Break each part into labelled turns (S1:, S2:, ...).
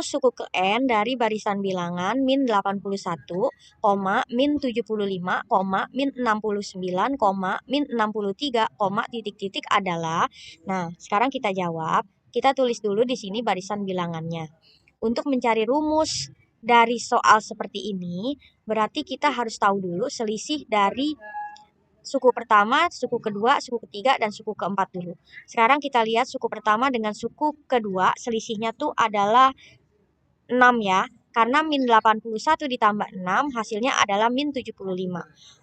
S1: suku ke N dari barisan bilangan min 81, min 75, min 69, min 63, titik-titik adalah. Nah, sekarang kita jawab. Kita tulis dulu di sini barisan bilangannya. Untuk mencari rumus dari soal seperti ini, berarti kita harus tahu dulu selisih dari suku pertama, suku kedua, suku ketiga, dan suku keempat dulu. Sekarang kita lihat suku pertama dengan suku kedua, selisihnya tuh adalah 6 ya. Karena min 81 ditambah 6 hasilnya adalah min 75.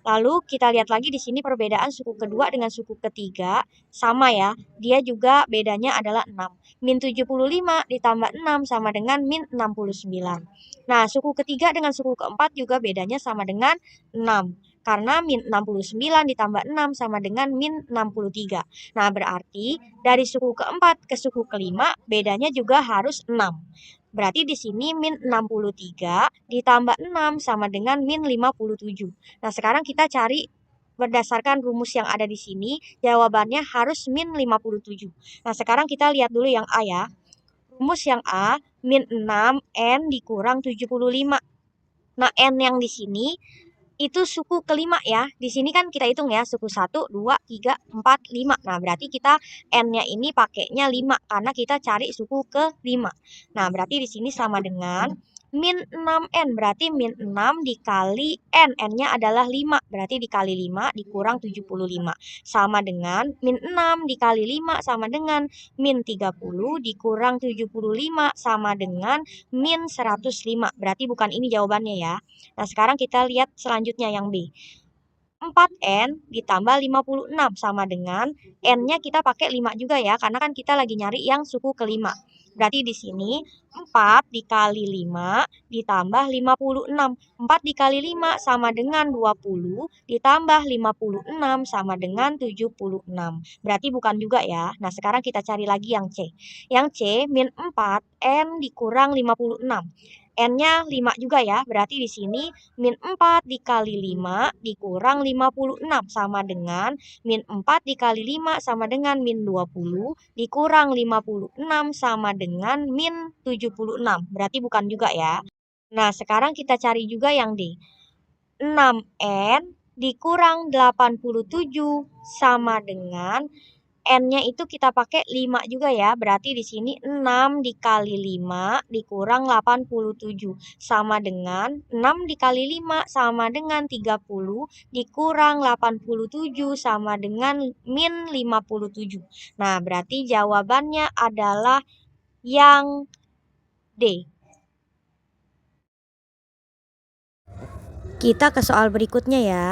S1: Lalu kita lihat lagi di sini perbedaan suku kedua dengan suku ketiga sama ya. Dia juga bedanya adalah 6. Min 75 ditambah 6 sama dengan min 69. Nah, suku ketiga dengan suku keempat juga bedanya sama dengan 6. Karena min 69 ditambah 6 sama dengan min 63. Nah, berarti dari suku keempat ke suku kelima bedanya juga harus 6. Berarti di sini min 63 ditambah 6 sama dengan min 57. Nah, sekarang kita cari berdasarkan rumus yang ada di sini, jawabannya harus min 57. Nah, sekarang kita lihat dulu yang A ya. Rumus yang A, min 6 N dikurang 75. Nah, N yang di sini itu suku kelima ya. Di sini kan kita hitung ya, suku 1, 2, 3, 4, 5. Nah, berarti kita N-nya ini pakainya 5 karena kita cari suku ke-5. Nah, berarti di sini sama dengan min 6N. Berarti min 6 dikali N. N-nya adalah 5. Berarti dikali 5 dikurang 75. Sama dengan min 6 dikali 5 sama dengan min 30 dikurang 75 sama dengan min 105. Berarti bukan ini jawabannya ya. Nah, sekarang kita lihat selanjutnya yang B. 4N ditambah 56 sama dengan N-nya kita pakai 5 juga ya, karena kan kita lagi nyari yang suku kelima. Berarti di sini 4 dikali 5 ditambah 56. 4 dikali 5 sama dengan 20 ditambah 56 sama dengan 76. Berarti bukan juga ya. Nah, sekarang kita cari lagi yang C. Yang C min 4 N dikurang 56. N-nya 5 juga ya, berarti di sini min 4 dikali 5 dikurang 56 sama dengan min 4 dikali 5 sama dengan min 20 dikurang 56 sama dengan min 76. Berarti bukan juga ya. Nah, sekarang kita cari juga yang D. 6N dikurang 87 sama dengan N-nya itu kita pakai 5 juga ya. Berarti di sini 6 dikali 5 dikurang 87 sama dengan 6 dikali 5 sama dengan 30 dikurang 87 sama dengan min 57. Nah, berarti jawabannya adalah yang D. Kita ke soal berikutnya ya.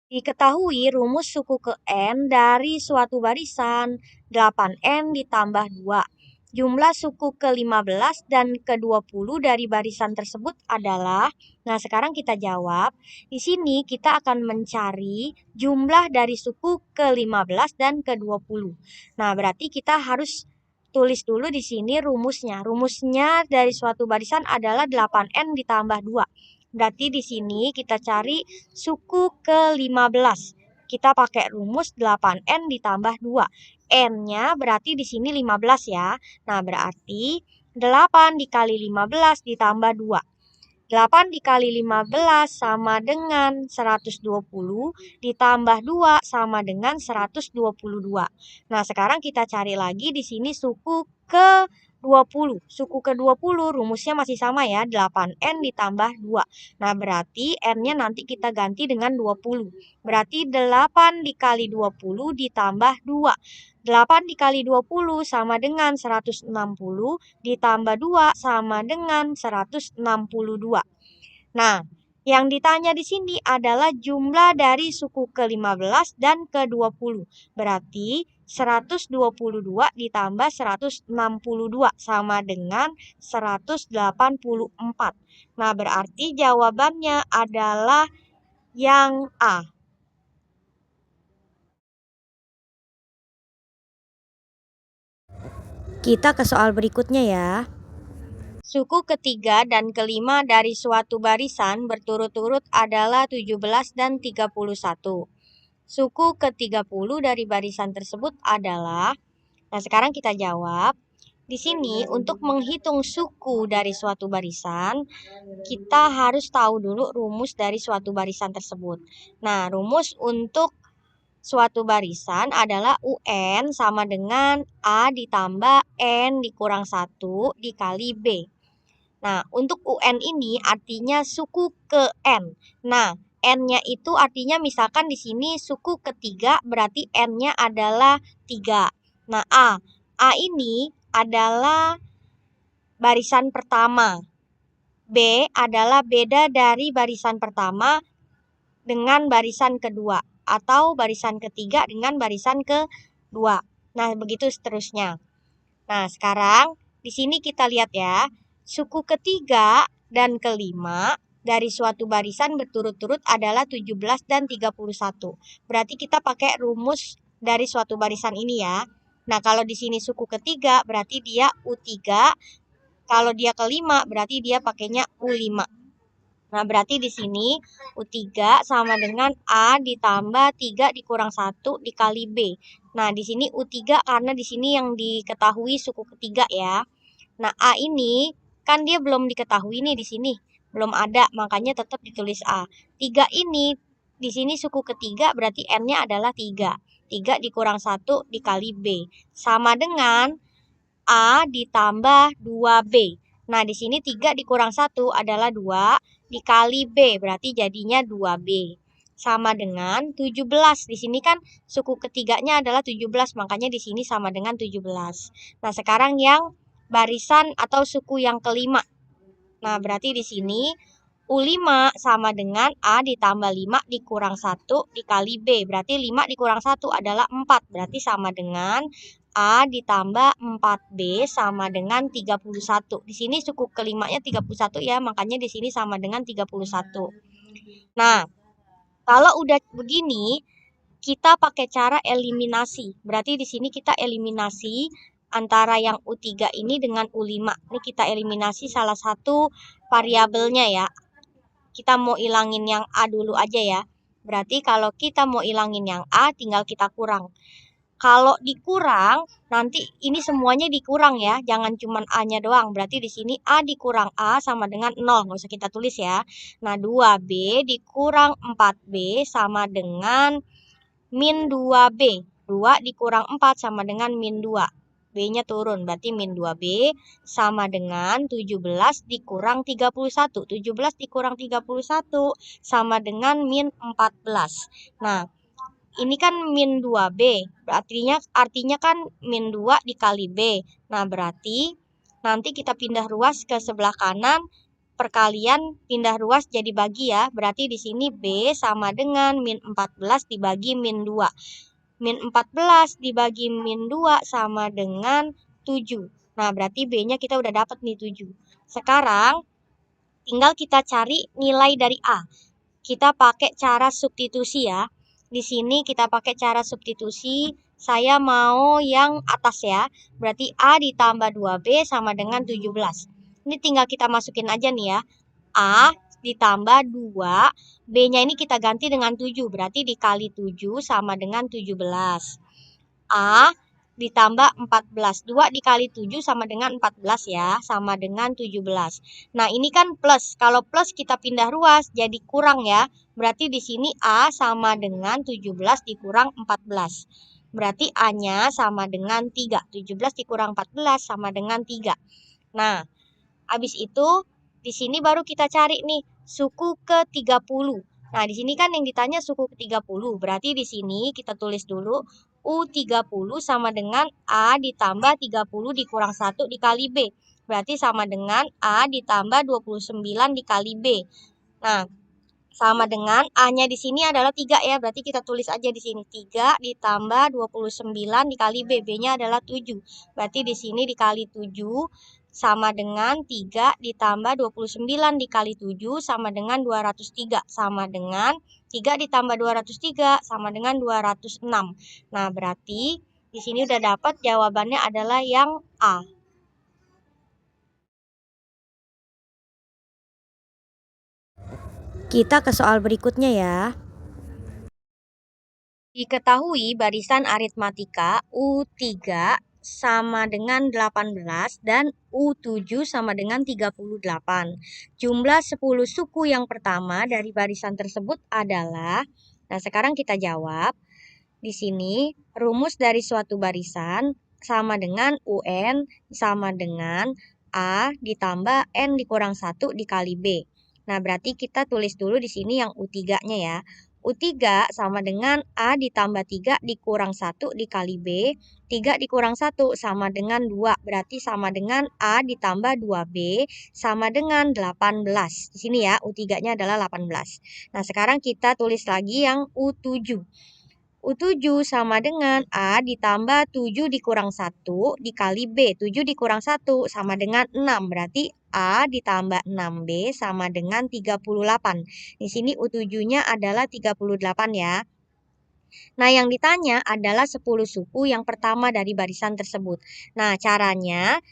S1: Diketahui rumus suku ke N dari suatu barisan 8N ditambah 2. Jumlah suku ke-15 dan ke-20 dari barisan tersebut adalah. Nah, sekarang kita jawab. Di sini kita akan mencari jumlah dari suku ke-15 dan ke-20. Nah, berarti kita harus tulis dulu di sini rumusnya. Rumusnya dari suatu barisan adalah 8N ditambah 2. Berarti di sini kita cari suku ke-15. Kita pakai rumus 8N ditambah 2. N-nya berarti di sini 15 ya. Nah, berarti 8 dikali 15 ditambah 2. 8 dikali 15 sama dengan 120 ditambah 2 sama dengan 122. Nah, sekarang kita cari lagi di sini suku ke 20. Suku ke-20 rumusnya masih sama ya, 8N ditambah 2. Nah, berarti N-nya nanti kita ganti dengan 20. Berarti 8 dikali 20 ditambah 2. 8 dikali 20 sama dengan 160 ditambah 2 sama dengan 162. Nah, yang ditanya di sini adalah jumlah dari suku ke-15 dan ke-20. Berarti 122 ditambah 162 sama dengan 184. Nah, berarti jawabannya adalah yang A. Kita ke soal berikutnya ya. Suku ketiga dan kelima dari suatu barisan berturut-turut adalah 17 dan 31. Suku ke-30 dari barisan tersebut adalah. Nah, sekarang kita jawab. di sini untuk menghitung suku dari suatu barisan, kita harus tahu dulu rumus dari suatu barisan tersebut. Nah, rumus untuk suatu barisan adalah UN sama dengan A ditambah N dikurang 1 dikali B. Nah, untuk UN ini artinya suku ke N. Nah, N-nya itu artinya misalkan di sini suku ketiga berarti N-nya adalah 3. Nah, A ini adalah barisan pertama. B adalah beda dari barisan pertama dengan barisan kedua atau barisan ketiga dengan barisan kedua. Nah, begitu seterusnya. Nah, sekarang di sini kita lihat ya, suku ketiga dan kelima dari suatu barisan berturut-turut adalah 17 dan 31. Berarti kita pakai rumus dari suatu barisan ini ya. Nah, kalau di sini suku ketiga berarti dia U3, kalau dia kelima berarti dia pakainya U5. Nah, berarti di sini U3 sama dengan A ditambah 3 dikurang 1 dikali B. Nah, di sini U3 karena di sini yang diketahui suku ketiga ya. Nah, A ini kan dia belum diketahui nih di sini. Belum ada, makanya tetap ditulis A. 3 ini di sini suku ketiga berarti N-nya adalah 3. 3 dikurang 1 dikali B. Sama dengan A ditambah 2B. Nah, di sini 3 dikurang 1 adalah 2 dikali B, berarti jadinya 2B. Sama dengan 17. Di sini kan suku ketiganya adalah 17, makanya di sini sama dengan 17. Nah, sekarang yang barisan atau suku yang kelima. Nah, berarti di sini U5 sama dengan A ditambah 5 dikurang 1 dikali B. Berarti 5 dikurang 1 adalah 4. Berarti sama dengan A ditambah 4B sama dengan 31. Di sini suku kelimanya 31 ya, makanya di sini sama dengan 31. Nah, kalau udah begini, kita pakai cara eliminasi. Berarti di sini kita eliminasi antara yang U3 ini dengan U5. Ini kita eliminasi salah satu variabelnya ya. Kita mau ilangin yang A dulu aja ya. Berarti kalau kita mau ilangin yang A, tinggal kita kurang. Kalau dikurang, nanti ini semuanya dikurang ya. Jangan cuma A-nya doang. Berarti di sini A dikurang A sama dengan 0. Nggak usah kita tulis ya. Nah, 2B dikurang 4B sama dengan min 2B. 2 dikurang 4 sama dengan min 2. B-nya turun, berarti min 2B sama dengan 17 dikurang 31. 17 dikurang 31 sama dengan min 14. Nah, ini kan min 2B, artinya kan min 2 dikali B. Nah, berarti nanti kita pindah ruas ke sebelah kanan, perkalian pindah ruas jadi bagi ya. Berarti di sini B sama dengan min 14 dibagi min 2. Min 14 dibagi min 2 sama dengan 7. Nah, berarti B-nya kita udah dapat nih 7. Sekarang tinggal kita cari nilai dari A. Kita pakai cara substitusi ya. Di sini kita pakai cara substitusi. Saya mau yang atas ya. Berarti A ditambah 2B sama dengan 17. Ini tinggal kita masukin aja nih ya. A ditambah 2, B-nya ini kita ganti dengan 7. Berarti dikali 7 sama dengan 17. A ditambah 14. 2 dikali 7 sama dengan 14 ya. Sama dengan 17. Nah, ini kan plus. Kalau plus kita pindah ruas jadi kurang ya. Berarti di sini A sama dengan 17 dikurang 14. Berarti A-nya sama dengan 3. 17 dikurang 14 sama dengan 3. Nah, habis itu di sini baru kita cari nih suku ke-30. Nah, di sini kan yang ditanya suku ke-30. Berarti di sini kita tulis dulu U30 sama dengan A ditambah 30 dikurang 1 dikali B. Berarti sama dengan A ditambah 29 dikali B. Nah, sama dengan A-nya di sini adalah 3 ya. Berarti kita tulis aja di sini 3 ditambah 29 dikali B. B-nya adalah 7. Berarti di sini dikali 7 sama dengan 3 ditambah 29 dikali 7 sama dengan 203. Sama dengan 3 ditambah 203 sama dengan 206. Nah, berarti di sini udah dapat jawabannya adalah yang A. Kita ke soal berikutnya ya. Diketahui barisan aritmatika U3 sama dengan 18 dan U7 sama dengan 38. Jumlah 10 suku yang pertama dari barisan tersebut adalah, nah sekarang kita jawab. Di sini rumus dari suatu barisan sama dengan UN sama dengan A ditambah N dikurang 1 dikali B. Nah, berarti kita tulis dulu di sini yang U3-nya ya. U3 sama dengan A ditambah 3 dikurang 1 dikali B. 3 dikurang 1 sama dengan 2. Berarti sama dengan A ditambah 2B sama dengan 18. Di sini ya, U3-nya adalah 18. Nah, sekarang kita tulis lagi yang U7. U7 sama dengan A ditambah 7 dikurang 1 dikali B. 7 dikurang 1 sama dengan 6. Berarti A ditambah 6B sama dengan 38. Di sini U7-nya adalah 38 ya. Nah, yang ditanya adalah 10 suku yang pertama dari barisan tersebut. Nah, caranya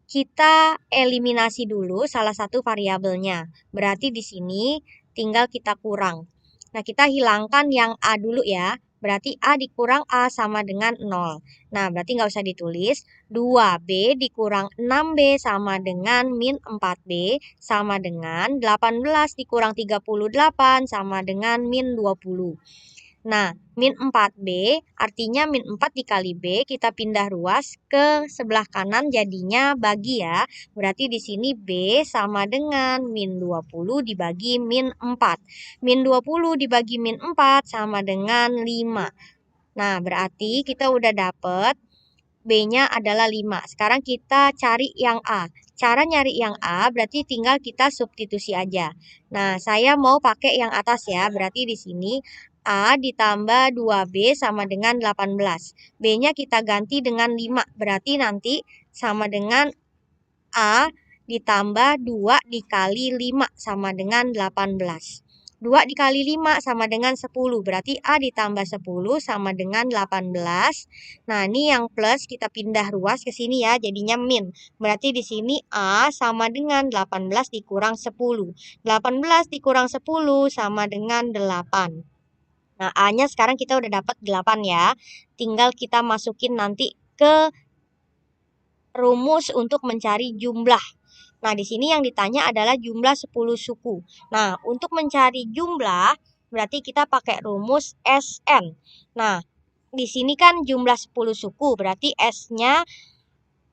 S1: kita eliminasi dulu salah satu variabelnya. Berarti di sini tinggal kita kurang. Nah, kita hilangkan yang A dulu ya. Berarti A dikurang A sama dengan 0. Nah, berarti nggak usah ditulis. 2B dikurang 6B sama dengan min 4B sama dengan 18 dikurang 38 sama dengan min 20. Nah, min 4B artinya min 4 dikali B, kita pindah ruas ke sebelah kanan jadinya bagi ya. Berarti di sini B sama dengan min 20 dibagi min 4. Min 20 dibagi min 4 sama dengan 5. Nah, berarti kita udah dapet B-nya adalah 5. Sekarang kita cari yang A. Cara nyari yang A berarti tinggal kita substitusi aja. Nah, saya mau pakai yang atas ya. Berarti di sini A ditambah 2B sama dengan 18. B-nya kita ganti dengan 5. Berarti nanti sama dengan A ditambah 2 dikali 5 sama dengan 18. 2 dikali 5 sama dengan 10. Berarti A ditambah 10 sama dengan 18. Nah, ini yang plus kita pindah ruas ke sini ya, jadinya min. Berarti di sini A sama dengan 18 dikurang 10. 18 dikurang 10 sama dengan 8. Nah, A-nya sekarang kita udah dapat 8 ya. Tinggal kita masukin nanti ke rumus untuk mencari jumlah. Nah, di sini yang ditanya adalah jumlah 10 suku. Nah, untuk mencari jumlah, berarti kita pakai rumus SN. Nah, di sini kan jumlah 10 suku, berarti S-nya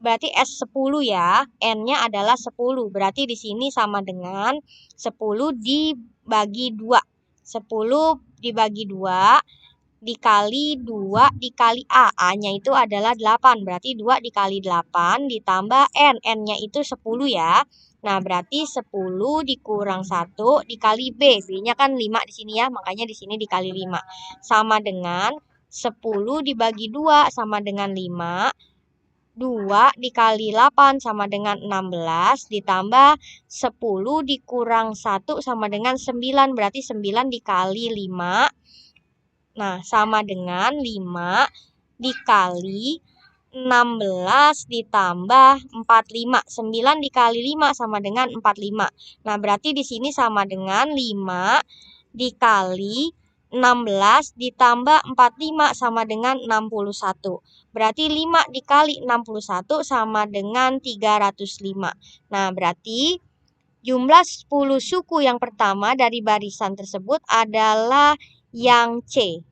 S1: berarti S10 ya, N-nya adalah 10. Berarti di sini sama dengan 10 dibagi 2. 10 dibagi 2 dikali 2 dikali A. A-nya itu adalah 8. Berarti 2 dikali 8 ditambah N. N-nya itu 10 ya. Nah, berarti 10 dikurang 1 dikali B. B-nya kan 5 di sini ya. Makanya di sini dikali 5. Sama dengan 10 dibagi 2 sama dengan 5. 2 dikali 8 sama dengan 16. Ditambah 10 dikurang 1 sama dengan 9. Berarti 9 dikali 5. Nah, sama dengan 5 dikali 16 ditambah 45. 9 dikali 5 sama dengan 45. Nah, berarti di sini sama dengan 5 dikali 16 ditambah 45 sama dengan 61. Berarti 5 dikali 61 sama dengan 305. Nah, berarti jumlah 10 suku yang pertama dari barisan tersebut adalah yang C.